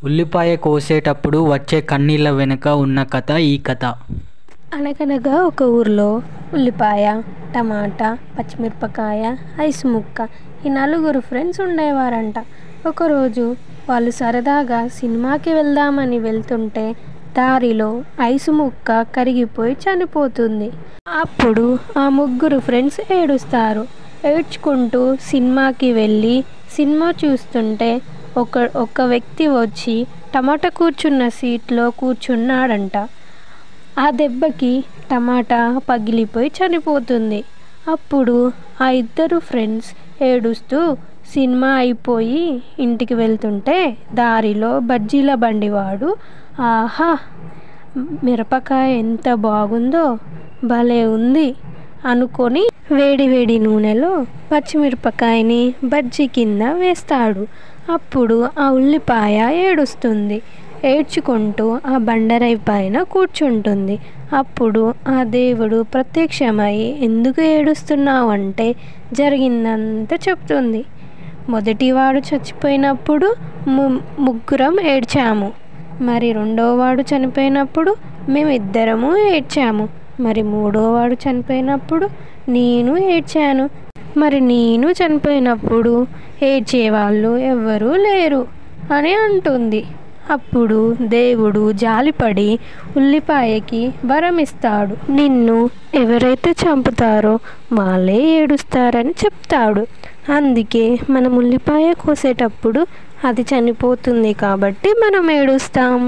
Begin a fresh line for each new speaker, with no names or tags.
ఉల్లిపాయ కోసేటప్పుడు వచ్చే కన్నీళ్ళ వెనుక ఉన్న కథ ఈ కథ.
అనగనగా ఒక ఊరిలో ఉల్లిపాయ, టమాటా, పచ్చిమిరపకాయ, ఐస్ ముక్క ఈ నలుగురు ఫ్రెండ్స్ ఉండేవారంట. ఒకరోజు వాళ్ళు సరదాగా సినిమాకి వెళ్దామని వెళ్తుంటే దారిలో ఐస్ ముక్క కరిగిపోయి చనిపోతుంది. అప్పుడు ఆ ముగ్గురు ఫ్రెండ్స్ ఏడుస్తారు. ఏడ్చుకుంటూ సినిమాకి వెళ్ళి సినిమా చూస్తుంటే ఒక వ్యక్తి వచ్చి టమాటా కూర్చున్న సీట్లో కూర్చున్నాడంట. ఆ దెబ్బకి టమాటా పగిలిపోయి చనిపోతుంది. అప్పుడు ఆ ఇద్దరు ఫ్రెండ్స్ ఏడుస్తూ సినిమా అయిపోయి ఇంటికి వెళ్తుంటే దారిలో బజ్జీల బండివాడు, ఆహా మిరపకాయ ఎంత బాగుందో, భలే ఉంది అనుకొని వేడి వేడి నూనెలో పచ్చిమిరపకాయని బజ్జీ కింద వేస్తాడు. అప్పుడు ఆ ఉల్లిపాయ ఏడుస్తుంది. ఏడ్చుకుంటూ ఆ బండరాయి పైన కూర్చుంటుంది. అప్పుడు ఆ దేవుడు ప్రత్యక్షమై ఎందుకు ఏడుస్తున్నావు అంటే జరిగిందంతా చెప్తుంది. మొదటివాడు చచ్చిపోయినప్పుడు ముగ్గురం ఏడ్చాము, మరి రెండోవాడు చనిపోయినప్పుడు మేమిద్దరము ఏడ్చాము, మరి మూడోవాడు చనిపోయినప్పుడు నేను ఏడ్చాను, మరి నేను చనిపోయినప్పుడు ఏడ్చేవాళ్ళు ఎవ్వరూ లేరు అని అంటుంది. అప్పుడు దేవుడు జాలిపడి ఉల్లిపాయకి వరమిస్తాడు. నిన్ను ఎవరైతే చంపుతారో వాళ్ళే ఏడుస్తారని చెప్తాడు. అందుకే మనం ఉల్లిపాయ కోసేటప్పుడు అది చనిపోతుంది కాబట్టి మనం ఏడుస్తాం.